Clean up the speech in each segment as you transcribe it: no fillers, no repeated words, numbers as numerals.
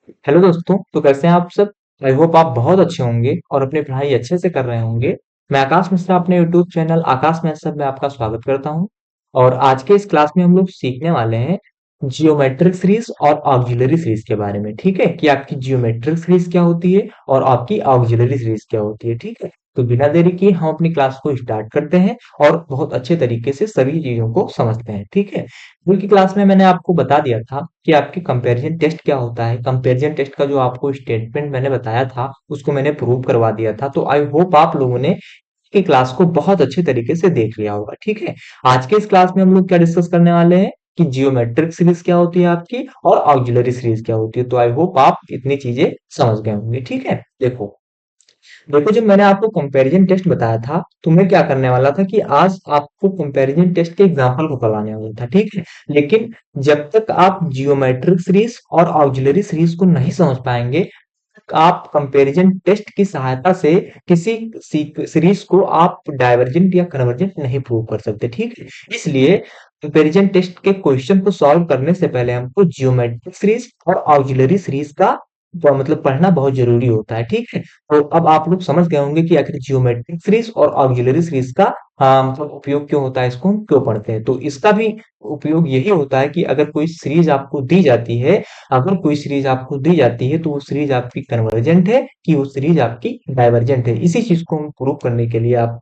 Hello दोस्तों, तो कैसे हैं आप सब। आई होप आप बहुत अच्छे होंगे और अपनी पढ़ाई अच्छे से कर रहे होंगे। मैं आकाश मिश्रा अपने यूट्यूब चैनल आकाश मिश्रा में आपका स्वागत करता हूं। और आज के इस क्लास में हम लोग सीखने वाले हैं जियोमेट्रिक सीरीज और ऑक्सिलरी सीरीज के बारे में। ठीक है कि आपकी जियोमेट्रिक सीरीज क्या होती है और आपकी ऑक्सिलरी सीरीज क्या होती है। ठीक है, तो बिना देरी किए हम अपनी क्लास को स्टार्ट करते हैं और बहुत अच्छे तरीके से सभी चीजों को समझते हैं। ठीक है, स्कूल की क्लास में मैंने आपको बता दिया था कि आपकी कंपैरिजन टेस्ट क्या होता है। कंपैरिजन टेस्ट का जो आपको स्टेटमेंट मैंने बताया था उसको मैंने प्रूव करवा दिया था। तो आई होप आप लोगों ने की क्लास को बहुत अच्छे तरीके से देख लिया होगा। ठीक है, आज के इस क्लास में हम लोग क्या डिस्कस करने वाले हैं कि जियोमेट्रिक सीरीज क्या होती है आपकी और ऑक्सिलरी सीरीज क्या होती है। तो आई होप आप इतनी चीजें समझ गए होंगे। ठीक है, देखो देखो जब मैंने आपको कंपैरिजन टेस्ट बताया था तो मैं क्या करने वाला था कि आज आपको कंपैरिजन टेस्ट के एग्जांपल को करवाने वाला था। ठीक है, लेकिन जब तक आप जियोमेट्रिक सीरीज और ऑक्सिलरी सीरीज को नहीं समझ पाएंगे, आप कंपैरिजन टेस्ट की सहायता से किसी सीरीज को आप डाइवर्जेंट या कन्वर्जेंट नहीं प्रूव कर सकते। ठीक है, इसलिए कंपैरिजन टेस्ट के क्वेश्चन को सॉल्व करने से पहले हमको जियोमेट्रिक सीरीज और ऑक्सिलरी सीरीज का मतलब पढ़ना बहुत जरूरी होता है। ठीक है, तो अब आप लोग समझ गए होंगे कि आखिर जियोमेट्रिक सीरीज और ऑक्सिलरी सीरीज का मतलब उपयोग क्यों होता है, इसको हम क्यों पढ़ते हैं। तो इसका भी उपयोग यही होता है कि अगर कोई सीरीज आपको दी जाती है, अगर कोई सीरीज आपको दी जाती है तो वो सीरीज आपकी कन्वर्जेंट है कि वो सीरीज आपकी डाइवर्जेंट है। इसी चीज को हम प्रूव करने के लिए आप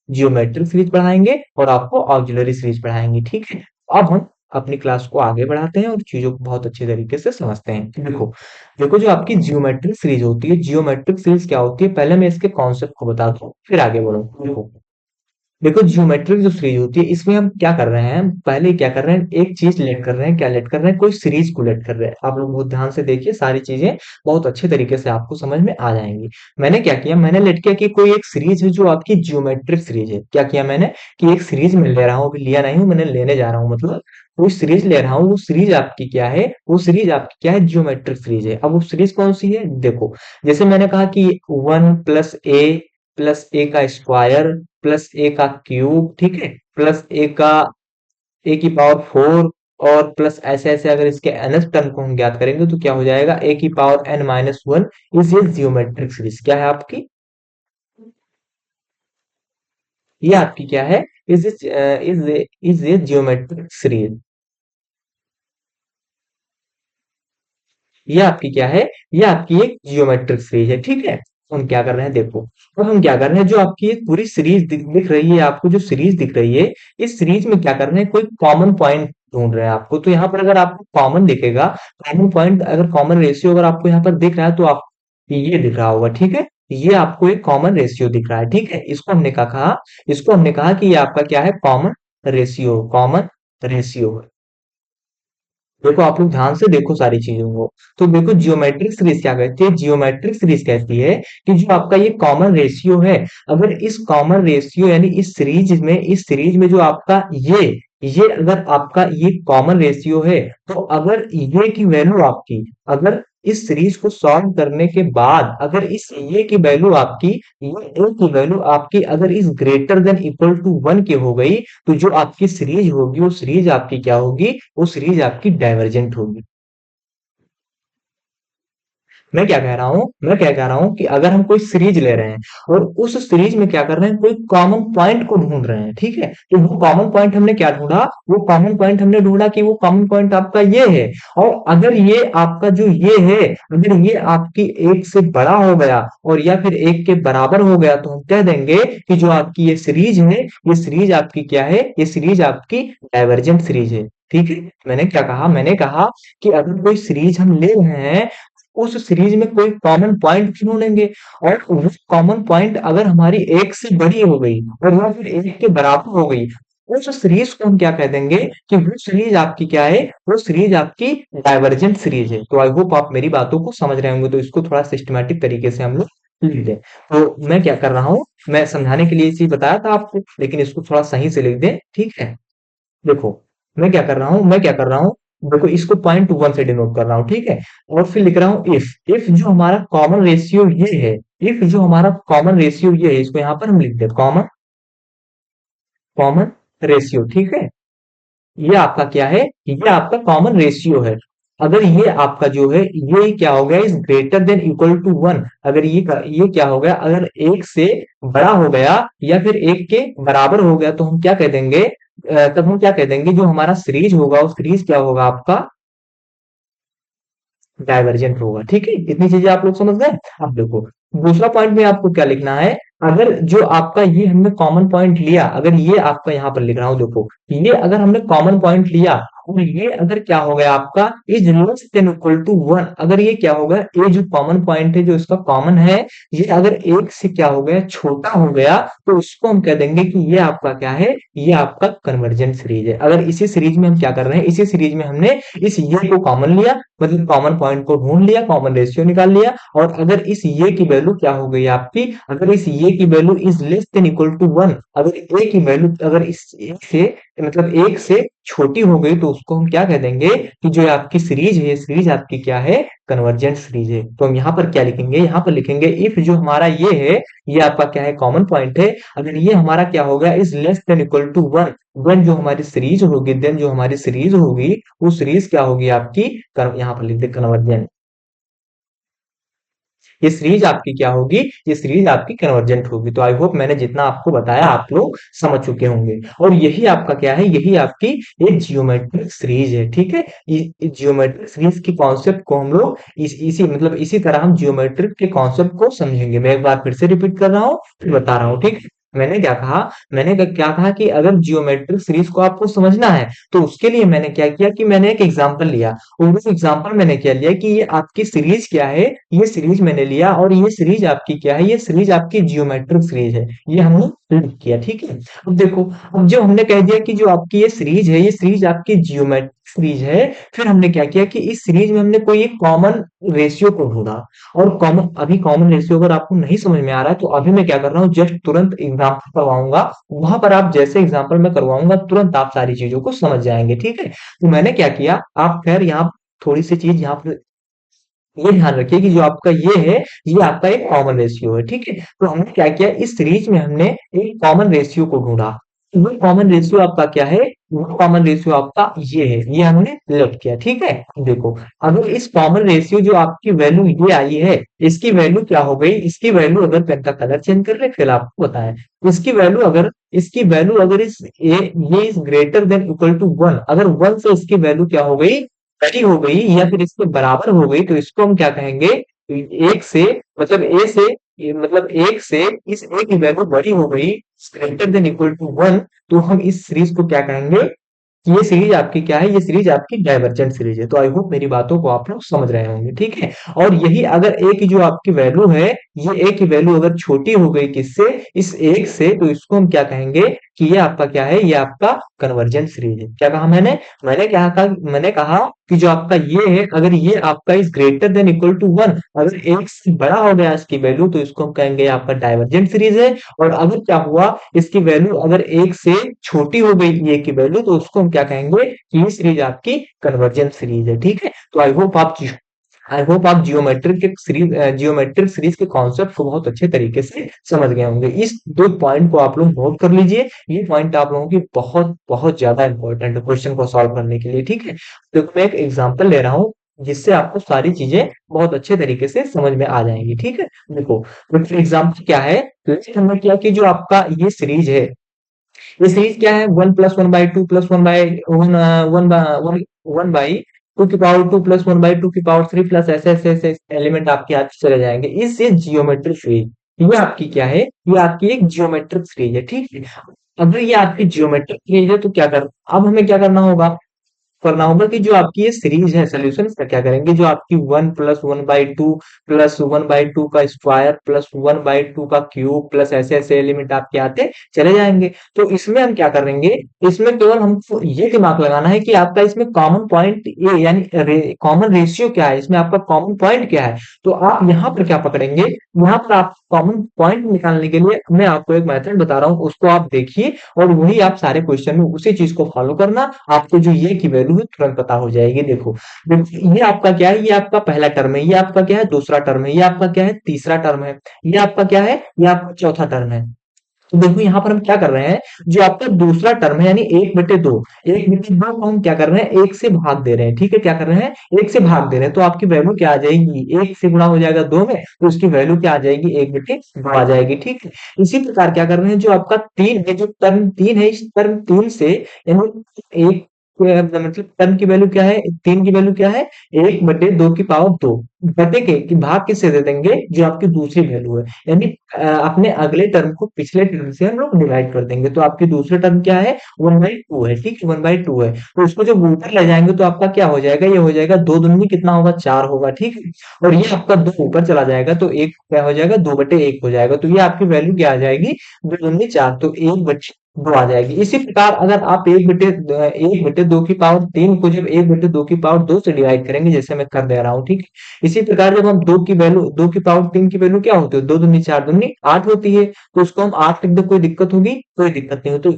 जियोमेट्रिक सीरीज पढ़ाएंगे और आपको ऑक्सिलरी सीरीज पढ़ाएंगे। ठीक है, अब हम अपनी क्लास को आगे बढ़ाते हैं और चीजों को बहुत अच्छे तरीके से समझते हैं। देखो देखो जो आपकी जियोमेट्रिक सीरीज होती है, जियोमेट्रिक सीरीज क्या होती है, पहले मैं इसके कॉन्सेप्ट को बता दूं फिर आगे बढ़ूं। देखो देखो ज्योमेट्रिक जो सीरीज होती है इसमें हम क्या कर रहे हैं, पहले क्या कर रहे हैं, एक चीज लेट कर रहे हैं। क्या लेट कर रहे हैं? कोई सीरीज को लेट कर रहे हैं। आप लोग बहुत ध्यान से देखिए, सारी चीजें बहुत अच्छे तरीके से आपको समझ में आ जाएंगी। मैंने क्या किया, मैंने लेट किया कि कोई एक सीरीज है जो आपकी ज्योमेट्रिक सीरीज है। क्या किया मैंने कि एक सीरीज में ले रहा हूँ, अभी लिया नहीं हूँ, मैंने लेने जा रहा हूँ। मतलब कोई सीरीज ले रहा हूँ, वो सीरीज आपकी क्या है, वो सीरीज आपकी क्या है, ज्योमेट्रिक सीरीज है। अब वो सीरीज कौन सी है, देखो जैसे मैंने कहा कि 1 + a का स्क्वायर प्लस ए का क्यूब, ठीक है, प्लस ए की पावर 4 और प्लस ऐसे ऐसे अगर इसके nth टर्म को हम ज्ञात करेंगे तो क्या हो जाएगा, a की पावर n - 1 इज ये जियोमेट्रिक सीरीज। क्या है आपकी, ये आपकी क्या है, इज ये जियोमेट्रिक सीरीज। ये आपकी क्या है, ये आपकी एक जियोमेट्रिक सीरीज है। ठीक है, हम क्या कर रहे हैं, देखो अब हम क्या कर रहे हैं, जो आपकी एक पूरी सीरीज दिख रही है, आपको जो सीरीज दिख रही है, इस सीरीज में क्या कर रहे हैं, कोई कॉमन पॉइंट ढूंढ रहे हैं आपको। तो यहाँ पर अगर आपको कॉमन दिखेगा, कॉमन पॉइंट अगर कॉमन रेशियो अगर आपको यहाँ पर दिख रहा है तो आप ये दिख रहा होगा। ठीक है, ये आपको एक कॉमन रेशियो दिख रहा है। ठीक है, इसको हमने कहा कि ये आपका क्या है, कॉमन रेशियो। देखो आप लोग ध्यान से देखो सारी चीजों को। तो देखो जियोमेट्रिक सीरीज क्या कहती है, जियोमेट्रिक सीरीज कहती है कि जो आपका ये कॉमन रेशियो है, अगर इस कॉमन रेशियो यानी इस सीरीज में जो आपका ये अगर आपका ये कॉमन रेशियो है, तो अगर ये की वैल्यू आपकी, अगर इस सीरीज को सॉल्व करने के बाद अगर इस ये की वैल्यू आपकी, ये ए की वैल्यू आपकी अगर इस ग्रेटर देन इक्वल टू 1 की हो गई, तो जो आपकी सीरीज होगी वो सीरीज आपकी क्या होगी, वो सीरीज आपकी डाइवर्जेंट होगी। मैं क्या कह रहा हूं कि अगर हम कोई सीरीज ले रहे हैं और उस सीरीज में क्या कर रहे हैं, कोई कॉमन पॉइंट को ढूंढ रहे हैं। ठीक है, तो वो कॉमन पॉइंट हमने क्या ढूंढा, वो कॉमन पॉइंट हमने ढूंढा कि वो कॉमन पॉइंट आपका ये है। और अगर ये आपका जो ये है, अगर ये आपकी एक से बड़ा हो गया और या फिर एक के बराबर हो गया, तो हम कह देंगे कि जो आपकी ये सीरीज है, ये सीरीज आपकी क्या है, ये सीरीज आपकी डाइवर्जेंट सीरीज है। ठीक है, मैंने कहा कि अगर कोई सीरीज हम ले रहे हैं, उस सीरीज में कोई कॉमन पॉइंट ढूंढेंगे और वो कॉमन पॉइंट अगर हमारी एक से बड़ी हो गई और या फिर एक के बराबर हो गई, उस सीरीज को हम क्या कह देंगे कि वो सीरीज आपकी क्या है, वो सीरीज आपकी डाइवर्जेंट सीरीज है। तो आई होप आप मेरी बातों को समझ रहे होंगे। तो इसको थोड़ा सिस्टमैटिक तरीके से हम लोग लिख दें। तो मैं क्या कर रहा हूँ, मैं समझाने के लिए ये चीज बताया था आपको, लेकिन इसको थोड़ा सही से लिख दें। ठीक है, देखो मैं क्या कर रहा हूँ, देखो इसको पॉइंट 1 से डिनोट कर रहा हूँ। ठीक है, और फिर लिख रहा हूँ इफ जो हमारा कॉमन रेशियो ये है, इफ जो हमारा कॉमन रेशियो ये है, इसको यहाँ पर हम लिख दे कॉमन कॉमन रेशियो। ठीक है, ये आपका क्या है, ये आपका कॉमन रेशियो है। अगर ये आपका जो है ये क्या हो गया, is greater than equal to one, अगर ये क्या हो गया, अगर एक से बड़ा हो गया या फिर एक के बराबर हो गया तो हम क्या कह देंगे, तब हम क्या कह देंगे, जो हमारा सीरीज होगा वो सीरीज क्या होगा आपका डाइवर्जेंट होगा। ठीक है, इतनी चीजें आप लोग समझ गए। अब देखो दूसरा पॉइंट में आपको क्या लिखना है, अगर जो आपका ये हमने कॉमन पॉइंट लिया, अगर ये आपका यहाँ पर लिख रहा हूँ देखो, ये अगर हमने कॉमन पॉइंट लिया और ये अगर क्या हो गया आपका is less than equal to one, अगर ये क्या होगा, ये जो कॉमन पॉइंट है जो इसका कॉमन है, ये अगर एक से क्या हो गया छोटा हो गया, तो उसको हम कह देंगे कि ये आपका क्या है, ये आपका कन्वर्जेंट सीरीज है। अगर इसी सीरीज में हम क्या कर रहे हैं, इसी सीरीज में हमने इस ये को कॉमन लिया, मतलब कॉमन पॉइंट को ढूंढ लिया, कॉमन रेशियो निकाल लिया, और अगर इस ये की वैल्यू क्या हो गई आपकी, अगर इस ये की value is less than equal to one, अगर ए की वैल्यू अगर इस एक से मतलब एक से छोटी हो गई, तो उसको हम क्या कह देंगे कि जो आपकी सीरीज है, सीरीज आपकी क्या है, कन्वर्जेंट सीरीज है। तो हम यहाँ पर क्या लिखेंगे, यहाँ पर लिखेंगे इफ जो हमारा ये है, ये आपका क्या है, कॉमन पॉइंट है, अगर ये हमारा क्या होगा is less than equal to one, then जो हमारी सीरीज होगी, देन जो हमारी सीरीज होगी वो सीरीज क्या होगी आपकी, यहाँ पर लिख दे कन्वर्जेंट। ये सीरीज आपकी क्या होगी, ये सीरीज आपकी कन्वर्जेंट होगी। तो आई होप मैंने जितना आपको बताया आप लोग समझ चुके होंगे, और यही आपका क्या है, यही आपकी एक जियोमेट्रिक सीरीज है। ठीक है, जियोमेट्रिक सीरीज की कॉन्सेप्ट को हम लोग इसी मतलब इसी तरह हम जियोमेट्रिक के कॉन्सेप्ट को समझेंगे। मैं एक बार फिर से रिपीट कर रहा हूँ, फिर बता रहा हूँ। ठीक है, मैंने क्या कहा, क्या कहा कि अगर जियोमेट्रिक सीरीज को आपको समझना है, तो उसके लिए मैंने क्या किया कि मैंने एक एग्जांपल लिया, और उस एग्जांपल मैंने क्या लिया कि ये आपकी सीरीज क्या है, ये सीरीज मैंने लिया, और ये सीरीज आपकी क्या है, ये सीरीज आपकी जियोमेट्रिक सीरीज है, ये हमने लिख किया। ठीक है, अब देखो, अब जो हमने कह दिया कि जो आपकी ये सीरीज है, ये सीरीज आपकी जियोमेट्रिक सीरीज है, फिर हमने क्या किया कि इस सीरीज में हमने कोई एक कॉमन रेशियो को ढूंढा, और कॉमन अभी कॉमन रेशियो अगर आपको नहीं समझ में आ रहा है, तो अभी मैं क्या कर रहा हूँ, जस्ट तुरंत एग्जाम्पल करवाऊंगा, वहां पर आप जैसे एग्जाम्पल में करवाऊंगा तुरंत आप सारी चीजों को समझ जाएंगे। ठीक है, तो मैंने क्या किया, आप खैर यहाँ थोड़ी सी चीज यहाँ पर ये ध्यान रखिए कि जो आपका ये है, ये आपका एक कॉमन रेशियो है। ठीक है, तो हमने क्या किया, इस सीरीज में हमने एक कॉमन रेशियो को ढूंढा, वो कॉमन रेशियो आपका क्या है, वो कॉमन रेशियो आपका ये है, ये हमने लेट किया। ठीक है, देखो अगर इस कॉमन रेशियो जो आपकी वैल्यू ये आई है, इसकी वैल्यू क्या हो गई, इसकी वैल्यू अगर पेन का कलर चेंज कर ले फिर आपको बताएं, इसकी वैल्यू अगर ये is greater than equal to one, अगर वन से इसकी वैल्यू क्या हो गई, बड़ी हो गई या फिर इसके बराबर हो गई, तो इसको हम क्या कहेंगे, एक से मतलब ए से मतलब एक से इस ए की वैल्यू बड़ी हो गई, greater than equal to one, तो हम इस सीरीज को क्या कहेंगे कि ये सीरीज आपकी क्या है, ये सीरीज आपकी डाइवर्जेंट सीरीज है। तो आई होप मेरी बातों को आप लोग समझ रहे होंगे। ठीक है, और यही अगर ए की जो आपकी वैल्यू है, ये ए की वैल्यू अगर छोटी हो गई किससे, इस एक से, तो इसको हम क्या कहेंगे कि ये आपका क्या है, ये आपका कन्वर्जेंट सीरीज है। क्या कहा मैंने, मैंने कहा कि जो आपका ये है, अगर ये आपका is greater than equal to one, अगर एक से बड़ा हो गया इसकी वैल्यू, तो इसको हम कहेंगे आपका डाइवर्जेंट सीरीज है। और अगर क्या हुआ, इसकी वैल्यू अगर एक से छोटी हो गई ये की वैल्यू, तो उसको हम क्या कहेंगे कि ये सीरीज आपकी कन्वर्जेंट सीरीज है। ठीक है, तो आई होप आप जियोमेट्रिक सीरीज के कॉन्सेप्ट को बहुत अच्छे तरीके से समझ गए होंगे। इस दो पॉइंट को आप लोग नोट कर लीजिए, ये पॉइंट आप लोगों की बहुत बहुत ज्यादा इंपॉर्टेंट है क्वेश्चन को सॉल्व करने के लिए। ठीक है, तो मैं एक एग्जांपल ले रहा हूँ जिससे आपको सारी चीजें बहुत अच्छे तरीके से समझ में आ जाएंगी। ठीक है, देखो एग्जाम्पल क्या है, हमने किया कि जो आपका ये सीरीज है, ये सीरीज क्या है, one plus one by two plus one by one one one one by two की power two plus one by two की पावर थ्री प्लस ऐसे ऐसे ऐसे एलिमेंट आपके हाथ चले जाएंगे। इससे जियोमेट्रिक सीरीज, ये आपकी क्या है, ये आपकी एक जियोमेट्रिक सीरीज है। ठीक है, अगर ये आपकी जियोमेट्रिक सीरीज है, तो अब हमें क्या करना होगा कि जो आपकी ये सीरीज है, सोल्यूशन इसका क्या करेंगे, जो आपकी one plus one by two plus one by two का square plus one by two का क्यूब प्लस ऐसे ऐसे एलिमेंट आपके आते चले जाएंगे। तो इसमें हम क्या करेंगे, इसमें केवल हमको ये दिमाग लगाना है कि आपका इसमें कॉमन पॉइंट ये यानी कॉमन रेशियो क्या है, इसमें आपका कॉमन पॉइंट क्या है। तो आप यहाँ पर क्या पकड़ेंगे, यहाँ पर आप कॉमन पॉइंट निकालने के लिए मैं आपको एक मेथड बता रहा हूँ, उसको आप देखिए और वही आप सारे क्वेश्चन में उसी चीज को फॉलो करना, आपको जो ये की वैल्यू है तुरंत पता हो जाएगी। देखो ये आपका क्या है, ये आपका पहला टर्म है, ये आपका क्या है दूसरा टर्म है, ये आपका क्या है तीसरा टर्म है, ये आपका क्या है, ये आपका चौथा टर्म है। तो देखो यहाँ पर हम क्या कर रहे हैं, जो आपका दूसरा टर्म है यानी 1/2, 1/2 को हम क्या कर रहे हैं, 1 से भाग दे रहे हैं। ठीक है, क्या कर रहे हैं, 1 से भाग दे रहे हैं, तो आपकी वैल्यू क्या आ जाएगी, 1 से गुणा हो जाएगा 2 में, तो उसकी वैल्यू क्या आ जाएगी, 1/2 आ जाएगी। ठीक है, इसी प्रकार क्या कर रहे हैं, जो आपका 3 है, जो टर्म 3 है, इस टर्म 3 से यानी एक मतलब टर्म की वैल्यू क्या है, 3 की वैल्यू क्या है, 1/2 की पावर 2 बटे के कि भाग किससे दे देंगे, जो आपकी दूसरी वैल्यू है, यानी अपने अगले टर्म को पिछले टर्म से हम लोग डिवाइड कर देंगे, तो आपकी दूसरा टर्म क्या है, 1/2 है। ठीक है, 1/2 है, तो उसको जब ऊपर ले जाएंगे तो आपका क्या हो जाएगा, ये हो जाएगा 2 दूनी कितना होगा, 4 होगा। ठीक है, और ये आपका 2 ऊपर चला जाएगा तो एक क्या हो जाएगा, 2/1 हो जाएगा, तो ये आपकी वैल्यू क्या आ जाएगी, 2 दूनी 4, तो 1/2 आ जाएगी। इसी प्रकार अगर आप 1/2 की पावर 3 को जब 1/2 की पावर 2 से डिवाइड करेंगे, जैसे मैं कर दे रहा हूँ। ठीक है, इसी प्रकार जब हम 2 की पावर 3 की वैल्यू क्या होती है, 2 दूनी 4 दूनी 8 होती है, तो उसको हम 8 लिख दो, कोई दिक्कत होगी, कोई दिक्कत नहीं हो, तो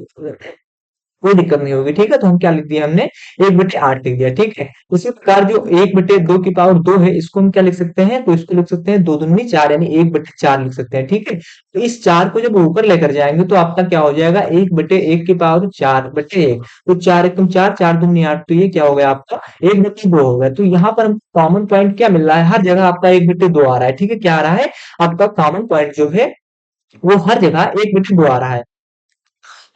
कोई दिक्कत नहीं होगी। ठीक है, तो हम क्या लिख दिया हमने, 1/8 लिख दिया। ठीक है, उसी प्रकार जो 1/2 की पावर 2 है, इसको हम क्या लिख सकते हैं, तो इसको लिख सकते हैं 2 दूनी 4 यानी 1/4 लिख सकते हैं। ठीक है, तो इस 4 को जब ऊपर लेकर जाएंगे तो आपका क्या हो जाएगा, 1/1 की पावर 4/1, तो 4 एकम 4, 4 दूनी 8, तो ये क्या हो गया आपका 1/2 हो गया। तो यहाँ पर हम कॉमन पॉइंट क्या मिल रहा है, हर जगह आपका 1/2 आ रहा है। ठीक है, क्या आ रहा है, आपका कॉमन पॉइंट जो है वो हर जगह 1/2 आ रहा है।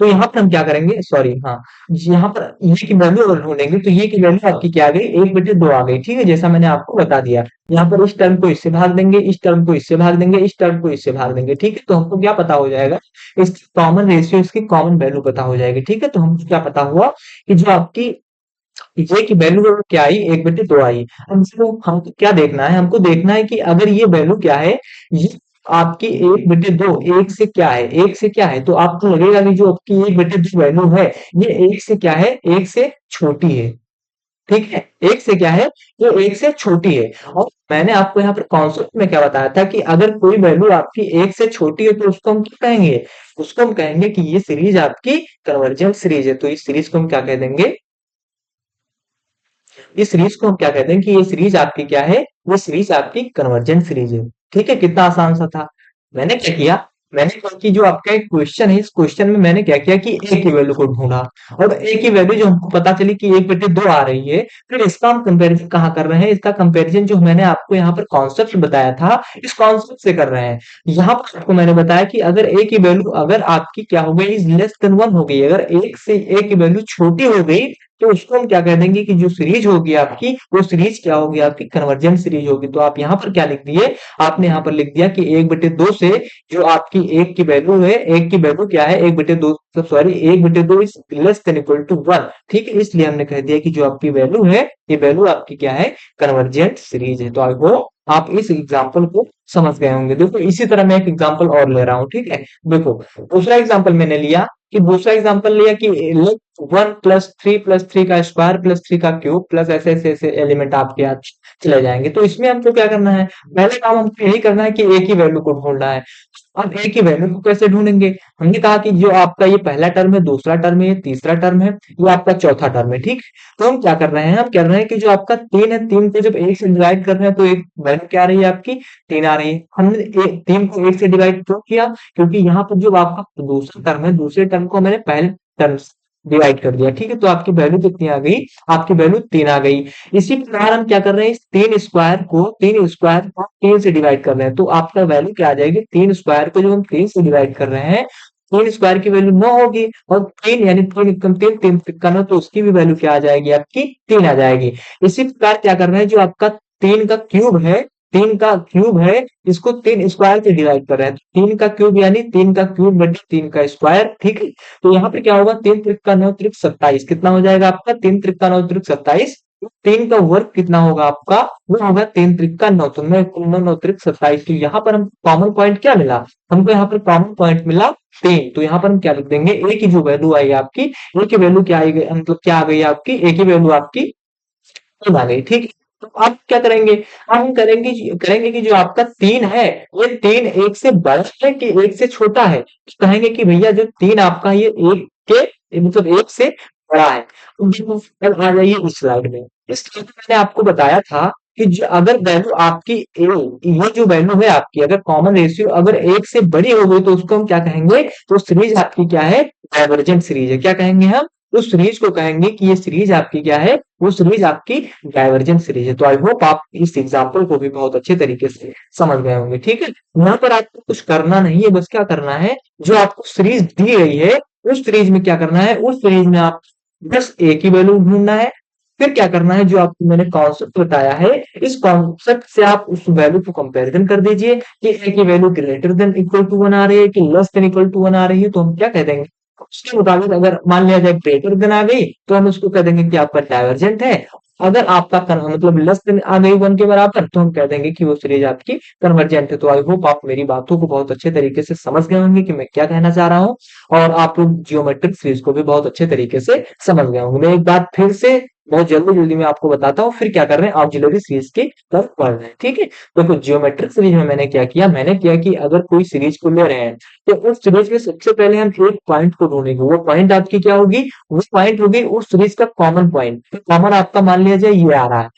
तो यहाँ पर हम क्या करेंगे, सॉरी, हाँ, यहाँ पर ये की वैल्यू अगर ढूंढेंगे तो ये की वैल्यू आपकी क्या आ गई, 1/2 आ गई। ठीक है, जैसा मैंने आपको बता दिया, यहाँ पर इस टर्म को इससे भाग देंगे, इस टर्म को इससे भाग देंगे, इस टर्म को इससे भाग देंगे। ठीक है, तो हमको क्या पता हो जाएगा, इसकी कॉमन रेशियो, इसकी कॉमन वैल्यू पता हो जाएगी। ठीक है, तो हमको क्या पता हुआ कि जो आपकी ये की वैल्यू है वो क्या आई, 1/2 आई। अब इसको हमको क्या देखना है, हमको देखना है कि अगर ये वैल्यू क्या है, ये आपकी 1/2 एक से क्या है, एक से क्या है, तो आपको लगेगा कि जो आपकी 1/2 वैल्यू है, ये एक से क्या है, एक से छोटी है। ठीक है, एक से क्या है, ये एक से छोटी है। और मैंने आपको यहाँ पर कॉन्सेप्ट में क्या बताया था कि अगर कोई वैल्यू आपकी एक से छोटी है तो उसको हम क्या कहेंगे, उसको हम कहेंगे कि ये सीरीज आपकी कन्वर्जेंट सीरीज है। तो इस सीरीज को हम क्या कह देंगे, इस सीरीज को हम क्या कहते हैं कि ये सीरीज आपकी क्या है, वो सीरीज आपकी कन्वर्जेंट सीरीज है। ठीक है, कितना आसान सा था। मैंने क्या किया, मैंने कहा कि जो आपका एक क्वेश्चन है, इस क्वेश्चन में मैंने क्या किया कि ए की वैल्यू को ढूंढा, और ए की वैल्यू जो हमको पता चली कि 1/2 आ रही है, फिर इसका हम कंपैरिजन कहाँ कर रहे हैं, इसका कंपैरिजन जो मैंने आपको यहाँ पर कॉन्सेप्ट बताया था, इस कॉन्सेप्ट से कर रहे हैं। यहाँ पर आपको मैंने बताया कि अगर ए की वैल्यू अगर आपकी क्या हो गई, लेस देन 1 हो गई, अगर एक से ए की वैल्यू छोटी हो गई, तो उसको हम क्या कह देंगे कि जो सीरीज होगी आपकी, वो सीरीज क्या होगी, आपकी कन्वर्जेंट सीरीज होगी। तो आप यहाँ पर क्या लिख दिए, आपने यहाँ पर लिख दिया कि 1/2 से जो आपकी एक की वैल्यू है, एक की वैल्यू क्या है, 1/2, sorry, 1/2 is less than equal to 1। ठीक है, इसलिए हमने कह दिया कि जो आपकी वैल्यू है, ये वैल्यू आपकी क्या है, कन्वर्जेंट सीरीज है। तो आई होप आप इस एग्जाम्पल को समझ गए होंगे। देखो इसी तरह मैं एक एग्जाम्पल और ले रहा हूँ। ठीक है, देखो दूसरा एग्जाम्पल मैंने लिया, कि दूसरा एग्जाम्पल लिया कि 1+3+3 का स्क्वायर प्लस 3 का क्यूब प्लस ऐसे ऐसे ऐसे एलिमेंट आपके आज चले जाएंगे। तो इसमें हमको क्या करना है, पहले काम हमको यही करना है कि ए की वैल्यू को ढूंढना है। अब ए की वैल्यू को कैसे ढूंढेंगे, हमने कहा कि जो आपका ये पहला टर्म है, दूसरा टर्म है, ये तीसरा टर्म है, ये आपका चौथा टर्म है। ठीक, तो हम क्या कर रहे हैं, हम कह रहे हैं कि जो आपका 3 है, 3 को जब एक से डिवाइड कर रहे हैं तो एक वैल्यू क्या आ रही है आपकी, 3 आ रही है। हमने 3 को एक से डिवाइड क्यों किया, क्योंकि यहाँ पर जो आपका दूसरा टर्म है, दूसरे टर्म को मैंने पहले टर्म से डिवाइड कर दिया। ठीक है, तो आपकी वैल्यू कितनी आ गई, आपकी वैल्यू 3 आ गई। इसी प्रकार हम क्या कर रहे हैं, इस 3 से डिवाइड कर रहे हैं, तो आपका वैल्यू क्या आ जाएगी, 3 स्क्वायर को जब हम 3 से डिवाइड कर रहे हैं, 3 स्क्वायर की वैल्यू 9 होगी, और 3 यानी 3 एकम 3, 3 तिक्का 9, तो उसकी भी वैल्यू क्या आ जाएगी, आपकी 3 आ जाएगी। इसी प्रकार क्या कर रहे हैं, जो आपका 3 का क्यूब है, 3 का क्यूब है, इसको 3 स्क्वायर से डिवाइड कर रहे हैं, 3 का क्यूब यानी 3 का क्यूब बटे 3 का स्क्वायर। ठीक है, तो यहाँ पे क्या होगा, 3 त्रिक 9 त्रिक 27, कितना हो जाएगा आपका, 3 त्रिक 9 त्रिक 27, 3 का वर्ग कितना होगा आपका, वो होगा 3 त्रिक 9, तो 9 त्रिक 27। तो यहाँ पर हम कॉमन पॉइंट क्या मिला, हमको यहाँ पर कॉमन पॉइंट मिला 3। तो यहाँ पर हम क्या लिख देंगे, ए की जो वैल्यू आई आपकी, ए की वैल्यू क्या आई, मतलब क्या आ गई आपकी, ए की वैल्यू आपकी 3 आ गई। ठीक, तो आप क्या करेंगे, अब हम करेंगे करेंगे कि जो आपका 3 है, ये 3 एक से बड़ा है कि एक से छोटा है, तो कहेंगे कि भैया जो 3 आपका ये एक के मतलब एक से बड़ा है। अब देखो, अब आ जाइए इस स्लाइड में, इस स्लाइड में मैंने आपको बताया था कि अगर वैल्यू आपकी ए, ये जो वैल्यू है आपकी, अगर कॉमन रेशियो अगर एक से बड़ी हो गई तो उसको हम क्या कहेंगे, तो सीरीज आपकी क्या है, डाइवर्जेंट सीरीज है। क्या कहेंगे हम, उस सीरीज को कहेंगे कि ये सीरीज आपकी क्या है, वो सीरीज आपकी डाइवर्जेंट सीरीज है। तो आई होप आप इस एग्जांपल को भी बहुत अच्छे तरीके से समझ गए होंगे। ठीक है, यहाँ पर आपको कुछ करना नहीं है, बस क्या करना है, जो आपको सीरीज दी गई है उस सीरीज में क्या करना है, उस सीरीज में आप बस ए की वैल्यू ढूंढना है। फिर क्या करना है, जो आपको मैंने कॉन्सेप्ट बताया है, इस कॉन्सेप्ट से आप उस वैल्यू को कंपैरिजन कर दीजिए कि ए की value greater than equal to 1 आ रही है कि लेस देन इक्वल टू 1 आ रही है, तो हम क्या कह देंगे, उसके मुताबिक अगर मान लिया जाए ग्रेटर देन आ गई तो हम उसको कह देंगे कि आपका डाइवर्जेंट है। अगर आपका मतलब लेस देन आ गई 1 के बराबर तो हम कह देंगे कि वो सीरीज आपकी कन्वर्जेंट है। तो आई होप आप मेरी बातों को बहुत अच्छे तरीके से समझ गए होंगे कि मैं क्या कहना चाह रहा हूँ, और आप लोग जियोमेट्रिक सीरीज को भी बहुत अच्छे तरीके से समझ गए होंगे। मैं एक बात फिर से बहुत जल्दी जल्दी मैं आपको बताता हूँ, फिर क्या कर रहे हैं, ऑक्सिलरी सीरीज की तरफ बढ़ रहे हैं। ठीक है, देखो जियोमेट्रिक सीरीज में मैंने क्या किया, मैंने किया कि अगर कोई सीरीज को ले रहे हैं तो उस सीरीज में सबसे पहले हम एक पॉइंट को ढूंढेंगे। वो पॉइंट आपकी क्या होगी, वो पॉइंट होगी उस सीरीज का कॉमन पॉइंट। कॉमन आपका मान लिया जाए ये आ रहा है,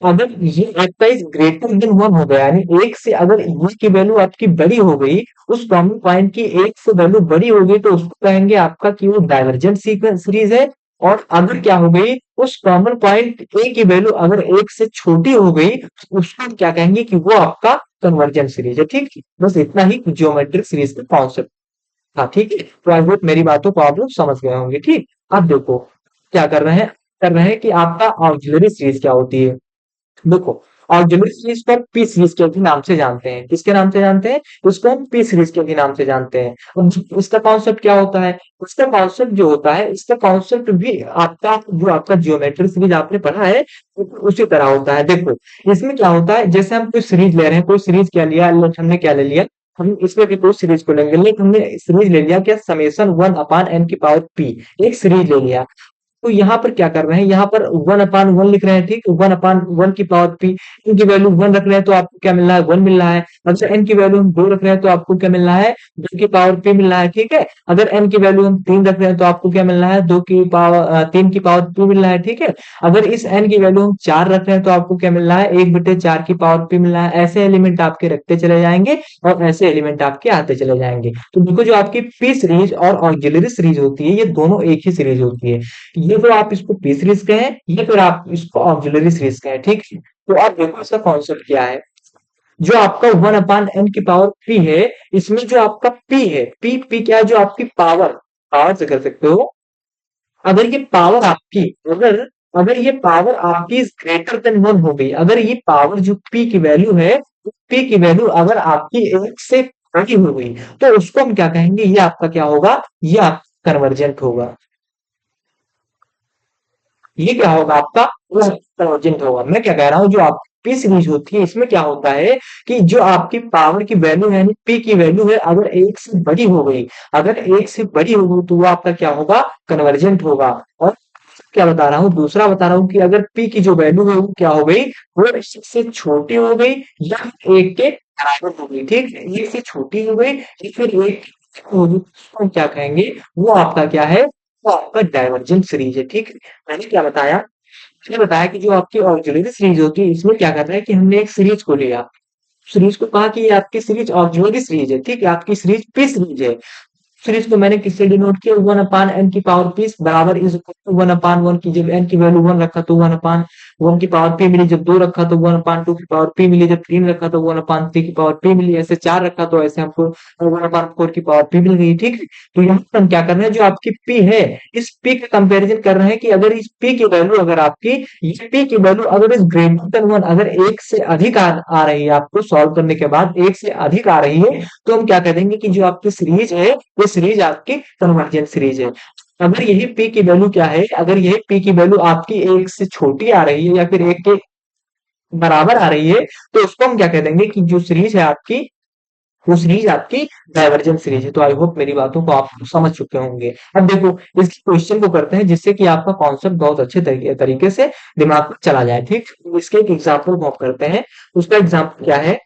अगर ये आपका इज ग्रेटर देन 1 हो गया, यानी एक से अगर ये की वैल्यू आपकी बड़ी हो गई, उस कॉमन पॉइंट की एक से वैल्यू बड़ी हो गई, तो उसको कहेंगे आपका कि वो डाइवर्जेंट सीरीज है। और अगर क्या हो गई, उस कॉमन पॉइंट ए की वैल्यू अगर एक से छोटी हो गई, उसको हम क्या कहेंगे कि वो आपका कन्वर्जेंट सीरीज है। ठीक है, बस इतना ही ज्योमेट्रिक सीरीज का कॉन्सेप्ट था। ठीक है, तो आई होप मेरी बातों को आप लोग समझ गए होंगे। ठीक, अब देखो क्या कर रहे हैं कि आपका ऑक्सिलरी सीरीज क्या होती है। देखो, ऑक्सिलरी सीरीज को पी सीरीज के भी नाम से जानते हैं। किसके नाम से जानते हैं, उसको हम पी सीरीज के भी नाम से जानते हैं। और इसका कॉन्सेप्ट क्या होता है, इसका कॉन्सेप्ट जो होता है, इसका कॉन्सेप्ट भी आपका जो आपका जियोमेट्रिक सीरीज आपने पढ़ा है उसी तरह होता है। देखो, इसमें क्या होता है, जैसे हम कोई सीरीज ले रहे हैं, कोई सीरीज क्या लिया, हमने क्या ले लिया, हम इसमें भी कोई सीरीज को लेंगे, लेकिन हमने सीरीज ले लिया क्या, समेशन 1 अपान एन की पावर पी, एक सीरीज ले लिया। तो यहाँ पर क्या कर रहे हैं, यहाँ पर 1/1 लिख रहे हैं। ठीक, 1/1 की पावर पी, इनकी वैल्यू 1 रख रहे हैं तो आपको क्या मिल रहा है, 1 मिल रहा है। अगर एन की वैल्यू हम 2 रख रहे हैं तो आपको क्या मिल रहा है, 2 की पावर पी मिल रहा है। ठीक है, अगर एन की वैल्यू हम 3 रख रहे हैं तो आपको क्या मिल रहा है, 3 की पावर पी मिल रहा है। ठीक है, अगर इस एन की वैल्यू हम 4 रख रहे हैं तो आपको क्या मिल रहा है, 1/4 की पावर पी मिल रहा है। ऐसे एलिमेंट आपके रखते चले जाएंगे और ऐसे एलिमेंट आपके आते चले जाएंगे। तो देखो, जो आपकी पी सीरीज और ऑक्सिलरी सीरीज होती है, ये दोनों एक ही सीरीज होती है। ये तो आप इसको पी सीरीज कहें, ये फिर आप इसको ऑक्सिलरी सीरीज कहें। ठीक है, तो आप देखो इसका कॉन्सेप्ट क्या है। जो आपका 1/n की पावर पी है, इसमें जो आपका पी है, पी क्या है, जो आपकी पावर, पावर से कर सकते हो। अगर ये पावर आपकी, अगर अगर ये पावर आपकी ग्रेटर देन 1 हो गई, अगर ये पावर जो पी की वैल्यू है, पी की वैल्यू अगर आपकी 1 से बड़ी हो गई, तो उसको हम क्या कहेंगे, ये आपका क्या होगा, ये आपका कन्वर्जेंट होगा। ये क्या होगा आपका, वो कन्वर्जेंट होगा। मैं क्या कह रहा हूँ, जो आपकी पी सीरीज होती है, इसमें क्या होता है कि जो आपकी पावर की वैल्यू है, यानी पी की वैल्यू है, अगर एक से बड़ी हो गई, अगर एक से बड़ी हो गई तो वो आपका क्या होगा, कन्वर्जेंट होगा। और क्या बता रहा हूँ, दूसरा बता रहा हूँ कि अगर पी की जो वैल्यू है वो क्या हो गई, वो एक से छोटी हो गई या एक के बराबर हो गई। ठीक है, एक से छोटी हो गई या फिर एक हो गई, उसको हम क्या कहेंगे, वो आपका क्या है, वो आपका डाइवर्जेंट सीरीज है। ठीक है, मैंने क्या बताया, मैंने बताया कि जो आपकी ऑक्सिलरी सीरीज होती है, इसमें क्या करना है कि हमने एक सीरीज को लिया, सीरीज को कहा कि ये आपकी सीरीज ऑक्सिलरी सीरीज है। ठीक है, आपकी सीरीज पी सीरीज है। सीरीज को मैंने किससे डिनोट किया, 1/n की पावर पी बराबर इज इक्वल टू 1/1 की, जब n की वैल्यू 1 रखा तो 1/1 की पावर पी मिली, जब 2 रखा तो 1/2 की पावर पी मिली, जब 3 रखा तो 1/3 की पावर पी मिली, ऐसे 4 रखा तो ऐसे हमको 1/4 की पावर पी मिल गई। ठीक है, तो यहाँ पर हम क्या कर रहे हैं, जो आपकी पी है, इस पी का कंपैरिजन कर रहे हैं कि अगर इस पी की वैल्यू अगर आपकी, ये पी की वैल्यू अगर इस ग्रेटर देन 1, अगर एक से अधिक आ रही है, आपको सॉल्व करने के बाद एक से अधिक आ रही है, तो हम क्या कह देंगे कि जो आपकी सीरीज है, वो सीरीज आपकी कन्वर्जेंट सीरीज है। अगर यही पी की वैल्यू क्या है, अगर यही पी की वैल्यू आपकी एक से छोटी आ रही है या फिर एक के बराबर आ रही है, तो उसको हम क्या कह देंगे कि जो सीरीज है आपकी, वो सीरीज आपकी डाइवर्जेंट सीरीज है। तो आई होप मेरी बातों को आप समझ चुके होंगे। अब देखो, इस क्वेश्चन को करते हैं जिससे कि आपका कॉन्सेप्ट बहुत अच्छे तरीके से दिमाग में चला जाए। ठीक, इसके एक एग्जाम्पल को आप करते हैं। उसका एग्जाम्पल क्या है,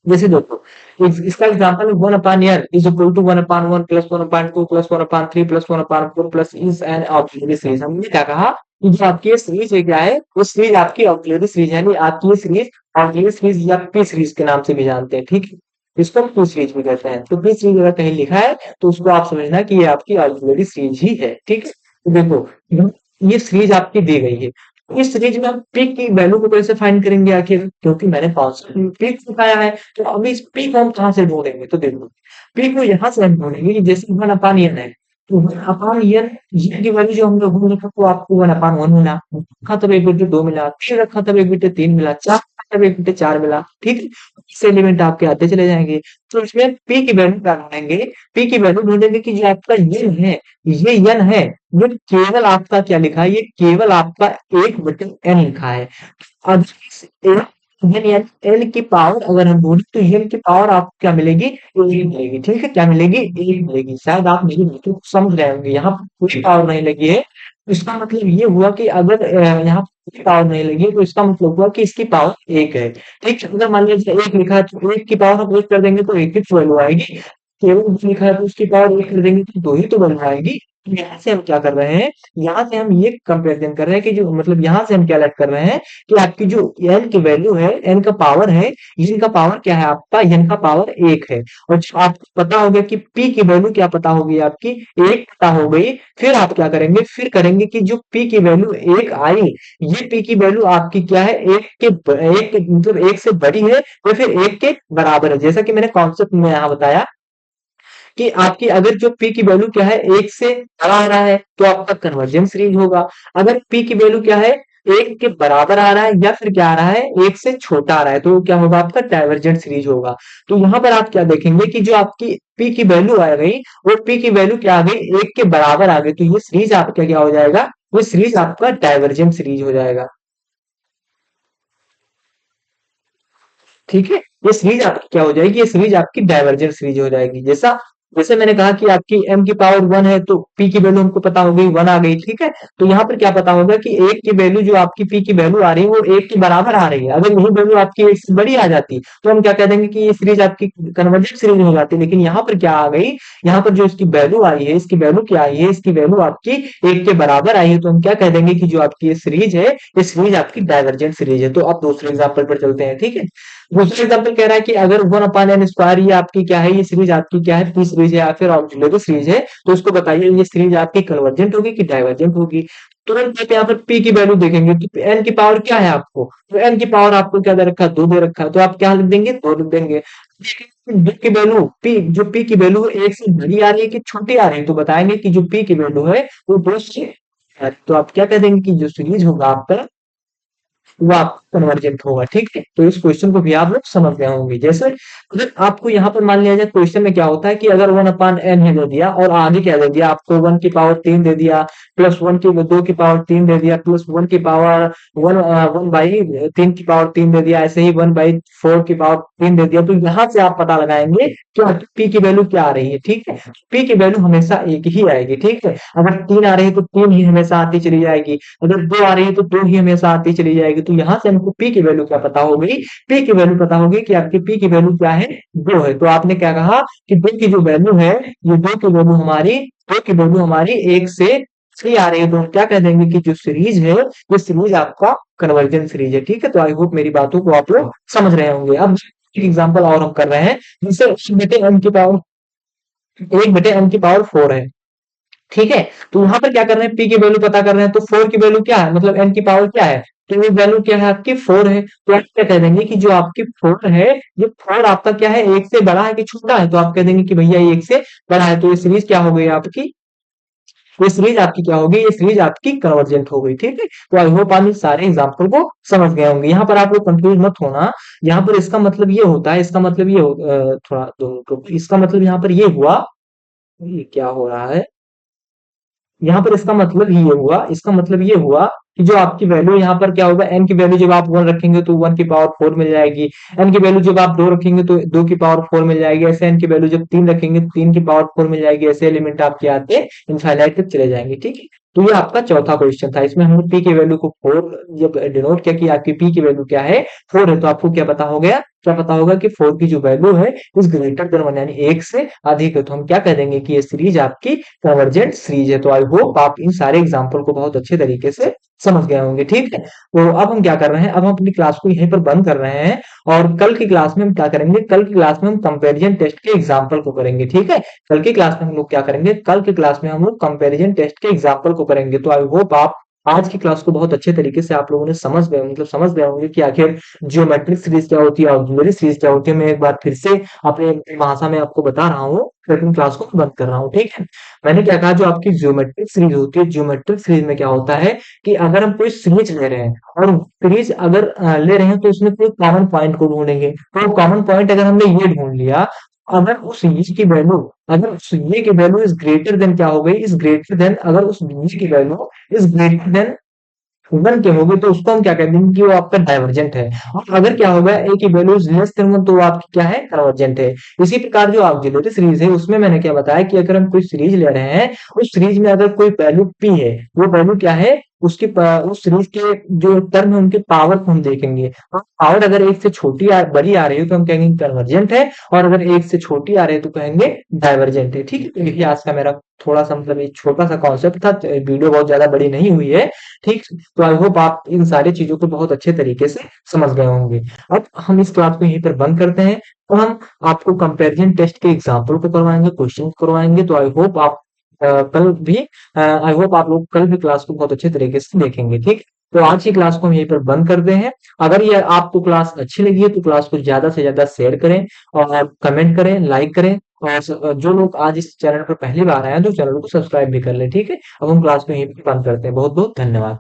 जैसे देखो, इसका एग्जांपल है 1/n is equal to 1/1 plus 1/2 plus 1/3 plus 1/4 plus is an auxiliary series. हमने क्या कहा, कि जो आपकी ये सीरीज है क्या है, वो सीरीज आपकी ऑक्सिलरी सीरीज है, यानी आपकी ये सीरीज ऑक्सिलरी सीरीज या पी सीरीज के नाम से भी जानते हैं, ठीक है। इसको पी सीरीज भी कहते हैं। तो पी सीरीज अगर कहीं लिखा है तो उसको आप समझना कि ये आपकी ऑक्सिलरी सीरीज ही है, ठीक है। तो देखो, ये सीरीज आपकी दी गई है। इस सीरीज में हम पी की वैल्यू को कैसे फाइंड करेंगे आखिर, क्योंकि मैंने कांस्टेंट पी दिखाया है, तो अब इस पी को हम कहाँ से ढूंढेंगे, तो देखो, पी को यहाँ से हम ढूंढेंगे कि जैसे 1/n है, तो 1/n ये की वैल्यू जो हम लोग ढूंढ रखा, तो आपको 1/1 मिला, रखा तब 1/2 मिला, 3 रखा तब 1/3 मिला, 4 रखा तब 1/4 मिला, ठीक है। इससे एलिमेंट आपके आते चले जाएंगे। तो इसमें पी की वैल्यू क्या ढूंढेंगे, पी की वैल्यू ढूंढेंगे कि जो आपका यन है, ये यन है, ये केवल आपका क्या लिखा है, ये केवल आपका 1/n लिखा है। अब इस एन यानी एन की पावर अगर हम ढूंढे तो एन की पावर आपको क्या मिलेगी, एक मिलेगी, ठीक है। क्या मिलेगी, एक मिलेगी। शायद आप मेरी बातों को समझ रहे होंगे, यहाँ पर कोई पावर नहीं लगी है, तो इसका मतलब ये हुआ कि अगर यहाँ कोई पावर नहीं लगी है, तो इसका मतलब हुआ कि इसकी पावर एक है, ठीक है। अगर मान लीजिए एक लिखा है तो एक की पावर हम एक कर देंगे तो एक ही वैल्यू आएगी, केवल दो लिखा है तो उसकी पावर एक कर देंगे तो दो ही तो वैल्यू आएगी। तो यहाँ से हम क्या कर रहे हैं, यहाँ से हम ये कंपेरिजन कर रहे हैं कि जो मतलब यहाँ से हम क्या लेट कर रहे हैं कि आपकी जो n की वैल्यू है, n का पावर है, n का पावर क्या है आपका, n का पावर एक है। और जो आपको पता होगा कि p की वैल्यू क्या पता होगी आपकी, एक पता हो गई। फिर आप क्या करेंगे, फिर करेंगे कि जो p की वैल्यू एक आई, ये p की वैल्यू आपकी क्या है, एक के मतलब एक से बड़ी है या फिर एक के बराबर है। जैसा कि मैंने कॉन्सेप्ट में यहाँ बताया कि आपकी अगर जो पी की वैल्यू क्या है, एक से बड़ा आ रहा है तो आपका कन्वर्जेंस रेंज होगा। अगर पी की वैल्यू क्या है, एक के बराबर आ रहा है या फिर क्या आ रहा है, एक से छोटा आ रहा है, तो क्या होगा, आपका डाइवर्जेंट सीरीज होगा। तो यहाँ पर आप क्या देखेंगे कि जो आपकी पी की वैल्यू आ गई, वो पी की वैल्यू क्या आ गई, एक के बराबर आ गई, तो ये सीरीज आपका क्या हो जाएगा, वो सीरीज आपका डाइवर्जेंट सीरीज हो जाएगा, ठीक है। ये सीरीज आपकी क्या हो जाएगी, ये सीरीज आपकी डाइवर्जेंट सीरीज हो जाएगी। जैसा जैसे मैंने कहा कि आपकी m की पावर 1 है तो p की वैल्यू हमको पता हो गई, 1 आ गई, ठीक है। तो यहाँ पर क्या पता होगा कि एक की वैल्यू जो आपकी p की वैल्यू आ रही है वो एक के बराबर आ रही है। अगर यही वैल्यू आपकी एक से बड़ी आ जाती तो हम क्या कह देंगे कि ये सीरीज आपकी कन्वर्जेंट सीरीज हो जाती। लेकिन यहाँ पर क्या आ गई, यहाँ पर जो इसकी वैल्यू आई है, इसकी वैल्यू क्या आई है, इसकी वैल्यू आपकी एक के बराबर आई है, तो हम क्या कह देंगे कि जो आपकी ये सीरीज है, ये सीरीज आपकी डाइवर्जेंट सीरीज है। तो अब दूसरे एग्जाम्पल पर चलते हैं, ठीक है। दूसरा एग्जाम्पल कह रहा है कि अगर 1/n² ये आपकी क्या है, ये सीरीज आपकी क्या है, पी सीरीज है या फिर ऑक्सिलरी सीरीज है, तो उसको बताइए ये सीरीज आपकी कन्वर्जेंट होगी कि डाइवर्जेंट होगी। तुरंत आप यहाँ पर पी की वैल्यू देखेंगे तो एन की पावर क्या है आपको, तो एन की पावर आपको क्या दे रखा है, 2 दे रखा है, तो आप क्या लिख देंगे, 2 लिख देंगे। बी की वैल्यू पी, जो पी की वैल्यू एक से बड़ी आ रही है कि छोटी आ रही है, तो बताएंगे कि जो पी की वैल्यू है वो 2 से, तो आप क्या कह देंगे कि जो सीरीज होगा आपका वो आपका कन्वर्जेंट होगा, ठीक है। तो इस क्वेश्चन को भी आप लोग समझ गए होंगे। जैसे अगर आपको यहाँ पर मान लिया जाए, क्वेश्चन में क्या होता है कि अगर 1/n है दे दिया और आगे क्या दे दिया आपको, 1 की पावर 3 दे दिया, प्लस 1 की 2 की पावर 3 दे दिया, प्लस 1 की पावर 1/3 की पावर 3 दे दिया, ऐसे ही 1/4 की पावर 3 दे दिया, तो यहाँ से आप पता लगाएंगे कि पी की वैल्यू क्या आ रही है, ठीक है। पी की वैल्यू हमेशा एक ही आएगी, ठीक है। अगर 3 आ रही है तो 3 ही हमेशा आती चली जाएगी, अगर 2 आ रही है तो 2 ही हमेशा आती चली जाएगी। तो यहाँ से हमको पी की वैल्यू क्या पता हो गई, पी की वैल्यू पता होगी कि आपकी पी की वैल्यू क्या है, 2 है। तो आपने क्या कहा कि 2 की जो वैल्यू है, ये 2 की वैल्यू हमारी 1 से 3 आ रही है, तो हम क्या कह देंगे कि जो सीरीज है, ये सीरीज आपका कन्वर्जेंट सीरीज है, ठीक है। तो आई होप मेरी बातों को आप लोग समझ रहे होंगे। अब एक एग्जांपल और हम कर रहे हैं, जिससे 1/n की पावर 4 है, ठीक है। तो यहाँ पर क्या कर रहे हैं, पी की वैल्यू पता कर रहे हैं, तो 4 की वैल्यू क्या है, मतलब एन की पावर क्या है, तो ये वैल्यू क्या है आपकी 4 है। तो आप क्या कह देंगे कि जो आपकी 4 है, ये 4 आपका क्या है, एक से बड़ा है कि छोटा है, तो आप कह देंगे कि भैया ये एक से बड़ा है। तो ये सीरीज क्या हो गई आपकी, ये सीरीज आपकी क्या होगी, ये सीरीज आपकी कन्वर्जेंट हो गई, ठीक है। तो आई होप आप इस सारे एग्जाम्पल को समझ गए होंगे। यहाँ पर आप लोग कंफ्यूज मत होना, यहाँ पर इसका मतलब ये होता है, इसका मतलब ये थोड़ा इसका मतलब यहाँ पर ये हुआ, ये क्या हो रहा है, यहाँ पर इसका मतलब ये हुआ, इसका मतलब ये हुआ कि जो आपकी वैल्यू यहाँ पर क्या होगा, एन की वैल्यू जब आप 1 रखेंगे तो 1 की पावर 4 मिल जाएगी, एन की वैल्यू जब आप 2 रखेंगे तो 2 की पावर 4 मिल जाएगी, ऐसे एन की वैल्यू जब 3 रखेंगे तो 3 की पावर 4 मिल जाएगी, ऐसे एलिमेंट आपके आते इनफाइनाइट तक चले जाएंगे, ठीक है। तो ये आपका चौथा क्वेश्चन था, इसमें हमने पी की वैल्यू को 4 जब डिनोट किया कि आपकी पी की वैल्यू क्या है, 4 है, तो आपको क्या पता हो गया, क्या पता होगा कि 4 की जो वैल्यू है इज ग्रेटर देन 1, यानी 1 से अधिक है, तो हम क्या कह देंगे कि ये सीरीज आपकी कन्वर्जेंट सीरीज है। तो आई होप आप इन सारे एग्जाम्पल को बहुत अच्छे तरीके से समझ गए होंगे, ठीक है। तो अब हम क्या कर रहे हैं, अब हम अपनी क्लास को यहीं पर बंद कर रहे हैं, और कल की क्लास में हम क्या करेंगे, कल की क्लास में हम कंपैरिजन टेस्ट के एग्जाम्पल को करेंगे, ठीक है। कल की क्लास में हम लोग क्या करेंगे, कल की क्लास में हम लोग कंपैरिजन टेस्ट के एग्जाम्पल को करेंगे। तो आई होप आप आज की क्लास को बहुत अच्छे तरीके से आप लोगों ने समझ गए, मतलब समझ गए होंगे कि आखिर जियोमेट्रिक सीरीज क्या होती है, ऑक्सिलरी सीरीज क्या होती है। मैं एक बार फिर से अपने भाषा में आपको बता रहा हूँ, फिर अपनी क्लास को बंद कर रहा हूँ, ठीक है। मैंने क्या कहा, जो आपकी जियोमेट्रिक सीरीज होती है, जियोमेट्रिक सीरीज में क्या होता है कि अगर हम कोई सीरीज ले रहे हैं, और सीरीज अगर ले रहे हैं, तो उसमें कोई कॉमन पॉइंट को ढूंढेंगे। तो कॉमन पॉइंट अगर हमने ये ढूंढ लिया, अगर उस ये की वैल्यू, अगर उस ये की वैल्यू इज ग्रेटर देन क्या हो गई, इज ग्रेटर देन, अगर उस ये की वैल्यू इज ग्रेटर देन 1 के हो गए, तो उसको हम क्या कह देंगे कि वो आपका डाइवर्जेंट है। और अगर क्या होगा, ए की वैल्यू इज लेस देन 1, तो वो आपकी क्या है, कन्वर्जेंट है। इसी प्रकार जो ऑक्सिलरी सीरीज है, उसमें मैंने क्या बताया कि अगर हम कोई सीरीज ले रहे हैं, उस सीरीज में अगर कोई वैल्यू पी है, वो वैल्यू क्या है, उस सीरीज के जो टर्म है उनके पावर को हम देखेंगे, और पावर अगर एक से बड़ी आ रही है, तो हम कहेंगे कन्वर्जेंट है, और अगर एक से छोटी आ रही है, तो कहेंगे डाइवर्जेंट है, ठीक है। तो यही आज का मेरा थोड़ा सा, मतलब एक छोटा सा कॉन्सेप्ट था, वीडियो बहुत ज्यादा बड़ी नहीं हुई है, ठीक। तो आई होप आप इन सारी चीजों को बहुत अच्छे तरीके से समझ गए होंगे। अब हम इस क्लास को यहीं पर बंद करते हैं, और हम आपको कंपैरिजन टेस्ट के एग्जाम्पल को करवाएंगे, क्वेश्चन करवाएंगे। तो आई होप आप कल भी आई होप आप लोग कल भी क्लास को बहुत अच्छे तरीके से देखेंगे, ठीक। तो आज की क्लास को हम यहीं पर बंद करते हैं। अगर ये आपको क्लास अच्छी लगी है, तो क्लास को ज्यादा से ज्यादा शेयर करें, और कमेंट करें, लाइक करें, और जो लोग आज इस चैनल पर पहली बार आए हैं, तो चैनल को सब्सक्राइब भी कर लें, ठीक है। अब हम क्लास को यहीं पर बंद करते हैं। बहुत बहुत धन्यवाद।